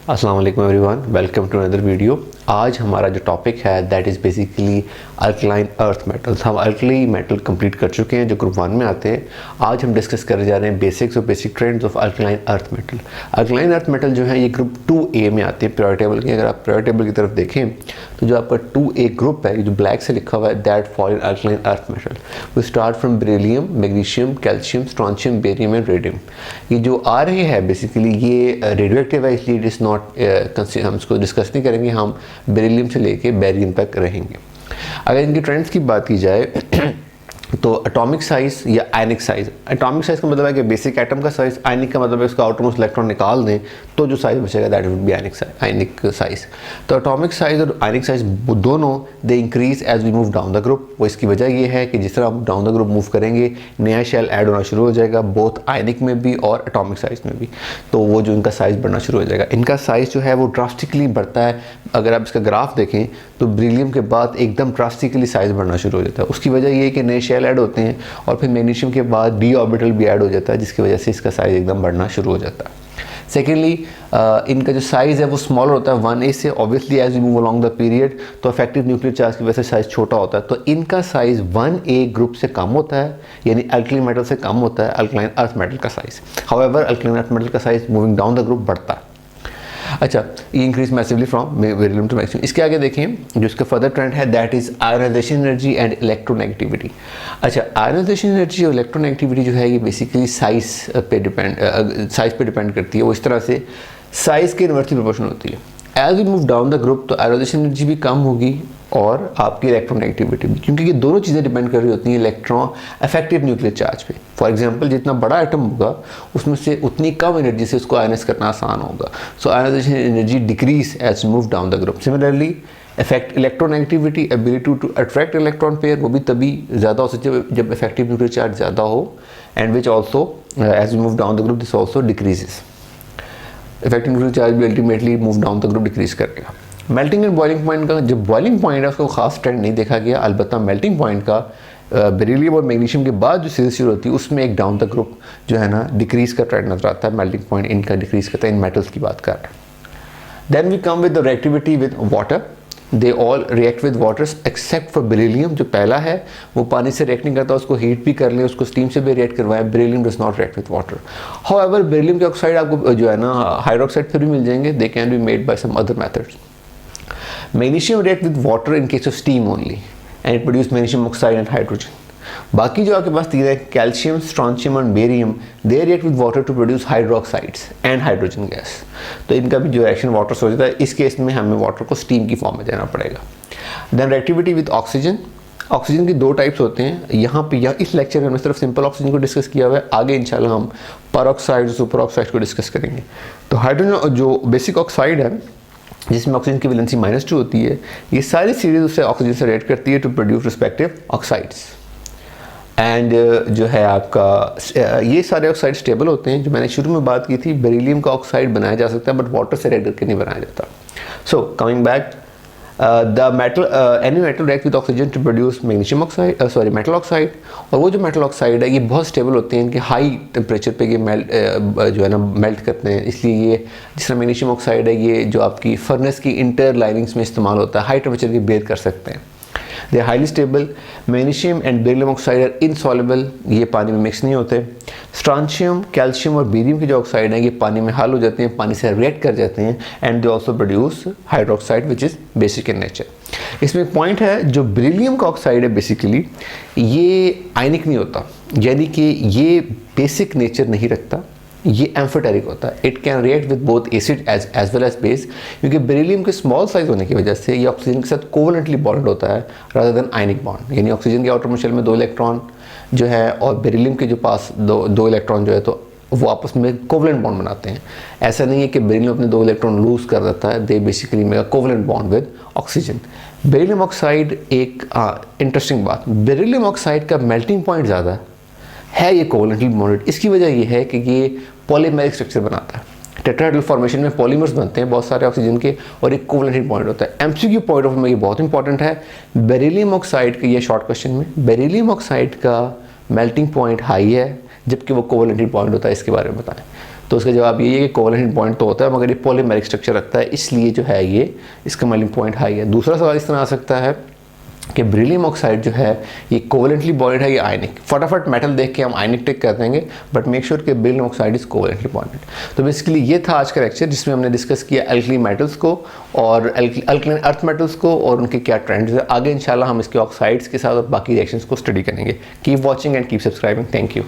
अस्सलाम वालेकुम everyone, welcome to another video. आज हमारा जो टॉपिक है that is basically alkaline earth metals. हम अल्कली मेटल कंप्लीट कर चुके हैं जो ग्रुप 1 में आते हैं। आज हम डिस्कस करने जा रहे हैं बेसिक्स और basic trends of alkaline earth metal. Alkaline earth metal जो है ये ग्रुप 2A में आते हैं पीरियोडिक टेबल के। अगर आप पीरियोडिक टेबल की तरफ देखें तो जो आपका 2A ग्रुप है, जो ब्लैक से लिखा हुआ है, that fall in alkaline earth metal. We start from beryllium, magnesium, calcium, strontium, barium and radium. ये जो आ रहे हैं बेसिकली ये रेडियो एक्टिव है, इसलिए इट इज़ नॉट हम इसको डिस्कस नहीं करेंगे। हम बेरिलियम से लेके बेरियम तक रहेंगे। अगर इनकी ट्रेंड्स की बात की जाए तो एटॉमिक साइज या आयनिक साइज। एटॉमिक साइज का मतलब है कि बेसिक एटम का साइज, आयनिक का मतलब है उसका आउटरमोस्ट इलेक्ट्रॉन निकाल दें तो जो साइज बचेगा that would be ionic size. तो एटॉमिक साइज और आयनिक साइज दोनों they increase as we move down the group. वो इसकी वजह ये है कि जिस तरह हम डाउन द ग्रुप मूव करेंगे नया शेल ऐड होना शुरू हो जाएगा, बोथ आयनिक में भी और एटॉमिक साइज में भी। तो वो जो इनका साइज बढ़ना शुरू हो जाएगा। इनका साइज जो है वो ड्रास्टिकली बढ़ता है। अगर आप इसका ग्राफ देखें तो बेरिलियम के बाद एकदम ड्रास्टिकली साइज बढ़ना शुरू हो जाता है। उसकी वजह ये है कि नए शेल ऐड होते हैं और फिर मैग्नीशियम के बाद डी ऑर्बिटल भी ऐड हो जाता है, जिसकी वजह से इसका साइज एकदम बढ़ना शुरू हो जाता है। सेकेंडली इनका जो साइज़ है वो स्मॉलर होता है 1A से। Obviously as we move along the period तो इफेक्टिव न्यूक्लियर चार्ज की वजह से साइज़ छोटा होता है। तो इनका साइज़ 1A ग्रुप से कम होता है, यानी अल्कलाइन मेटल से कम होता है अल्कलाइन अर्थ मेटल का size. However alkaline earth metal का size moving down the group बढ़ता है। अच्छा, ये increase massively from beryllium to maximum. इसके आगे देखें जो इसका फर्दर ट्रेंड है that is ionization energy and electronegativity. अच्छा, आयनाइजेशन एनर्जी और इलेक्ट्रोनेगेटिविटी जो है ये बेसिकली साइज पे डिपेंड करती है। वो इस तरह से साइज के इनवर्सली प्रोपोर्शनल होती है। As we move down the group तो आयनाइजेशन एनर्जी भी कम होगी और आपकी इलेक्ट्रोनेगेटिविटी भी, क्योंकि ये दोनों चीज़ें डिपेंड कर रही होती हैं इलेक्ट्रॉन इफेक्टिव न्यूक्लियर चार्ज पे। फॉर एग्जांपल जितना बड़ा एटम होगा उसमें से उतनी कम एनर्जी से उसको आयनाइज करना आसान होगा। So ionization energy decrease as move down the group. Similarly effect electronegativity, ability to attract electron pair, वो भी तभी ज़्यादा हो सकती है जब इफेक्टिव न्यूक्लियर चार्ज ज़्यादा हो। And which also as we move down the group this also decreases. Effective nuclear charge भी ultimately move down the group decrease करेगा। मेल्टिंग एंड बॉइलिंग पॉइंट का जो बॉइलिंग पॉइंट है उसको खास ट्रेंड नहीं देखा गया। अलबत्ता मेल्टिंग पॉइंट का बेरिलियम और मैग्नीशियम के बाद जो सीरीज शुरू होती है उसमें एक डाउन द ग्रुप जो है ना डिक्रीज का ट्रेंड नजर आता है। मेल्टिंग पॉइंट इनका डिक्रीज करता है। इन मेटल्स की बात कर रहे हैं। Then we come with the reactivity with water. They all react with waters except for beryllium. जो पहला है वो पानी से रिएक्ट नहीं करता, उसको हीट भी कर लें, उसको स्टीम से भी रिएक्ट करवाएं। Beryllium does not react with water. However beryllium के ऑक्साइड आपको जो है ना हाइड्रोक्साइड फिर भी मिल जाएंगे। They can be made by some other methods. Magnesium react with water in case of steam only and it produces magnesium oxide and hydrogen. बाकी जो आपके पास तीन है कैल्शियम, स्ट्रोंशियम और barium, they react with water to produce hydroxides and hydrogen gas. तो इनका भी जो रिएक्शन वाटर से हो जाता है। इस केस में हमें वाटर को स्टीम की फॉर्म में देना पड़ेगा। Then reactivity with oxygen. Oxygen की दो टाइप्स होते हैं। यहाँ पे इस लेक्चर में हमने सिर्फ सिंपल ऑक्सीजन को डिस्कस किया हुआ है। आगे इंशाल्लाह हम परऑक्साइड, सुपर ऑक्साइड को डिस्कस करेंगे। तो हाइड्रोजन जो बेसिक ऑक्साइड है जिसमें ऑक्सीजन की वैलेंसी -2 होती है, ये सारी सीरीज उससे ऑक्सीजन से रिएक्ट करती है to produce respective oxides. And जो है आपका ये सारे ऑक्साइड स्टेबल होते हैं। जो मैंने शुरू में बात की थी, बेरिलियम का ऑक्साइड बनाया जा सकता है बट वाटर से रिएक्ट करके नहीं बनाया जाता। So coming back, the metal any metal react with oxygen to produce magnesium oxide, metal oxide. और वो जो मेटल ऑक्साइड है ये बहुत स्टेबल होते हैं। इनके हाई टेम्परेचर पे ये जो है ना मेल्ट करते हैं। इसलिए ये जिस तरह मैग्नीशियम ऑक्साइड है ये जो आपकी फर्नेस की इंटर लाइनिंग्स में इस्तेमाल होता है, हाई टेम्परेचर की बेयर कर सकते हैं। They highly stable. Magnesium and beryllium oxide are insoluble, ये पानी में मिक्स नहीं होते। स्ट्रोंशियम, कैल्शियम और बेरियम के जो ऑक्साइड हैं ये पानी में हल हो जाते हैं, पानी से रिएक्ट कर जाते हैं। And they also produce hydroxide which is basic in nature. इसमें एक पॉइंट है, जो बेरिलियम का ऑक्साइड है बेसिकली ये आयनिक नहीं होता, यानी कि ये बेसिक नेचर नहीं रखता, ये एम्फोटेरिक होता है। It can react with both acid as well as base, क्योंकि बेरिलियम के स्मॉल साइज होने की वजह से ये ऑक्सीजन के साथ कोवलेंटली बॉन्ड होता है रादर देन आयनिक बॉन्ड। यानी ऑक्सीजन के आउटर शेल में 2 इलेक्ट्रॉन जो है और बेरिलियम के जो पास दो इलेक्ट्रॉन जो है तो वो आपस में कोवलेंट बॉन्ड बनाते हैं। ऐसा नहीं है कि बेरिलियम अपने 2 इलेक्ट्रॉन लूज कर देता है, they basically make a covalent bond with oxygen. Beryllium oxide एक इंटरेस्टिंग बात, बेरिलियम ऑक्साइड का मेल्टिंग पॉइंट ज़्यादा है, ये कोवलेंटली बॉन्डेड। इसकी वजह ये है कि ये पॉलीमेरिक स्ट्रक्चर बनाता है। टेट्राहेड्रल फॉर्मेशन में पॉलीमर्स बनते हैं बहुत सारे ऑक्सीजन के और एक कोवलेंट पॉइंट होता है। एमसीक्यू पॉइंट ऑफ में ये बहुत इंपॉर्टेंट है। बेरिलियम ऑक्साइड का ये शॉर्ट क्वेश्चन में, बेरिलियम ऑक्साइड का मेल्टिंग पॉइंट हाई है जबकि वो कोवलेंट पॉइंट होता है, इसके बारे में बताएं। तो उसका जवाब ये है कि कोवलेंट बॉन्ड तो होता है मगर ये पॉलीमेरिक स्ट्रक्चर रखता है, इसलिए जो है ये इसका मेल्टिंग पॉइंट हाई है। दूसरा सवाल इस तरह आ सकता है कि बेरिलियम ऑक्साइड जो है ये कोवलेंटली बॉन्डेड है या आयनिक। फटाफट मेटल देख के हम आयनिक टिक कर देंगे, बट मेक श्योर कि beryllium oxide is covalently bonded. तो बेसिकली ये था आज का लेक्चर जिसमें हमने डिस्कस किया अल्कली मेटल्स को और अल्कलाइन अर्थ मेटल्स को और उनके क्या ट्रेंड्स है। आगे इंशाल्लाह हम इसके ऑक्साइड्स के साथ और बाकी रिएक्शंस को स्टडी करेंगे। Keep watching and keep subscribing. Thank you.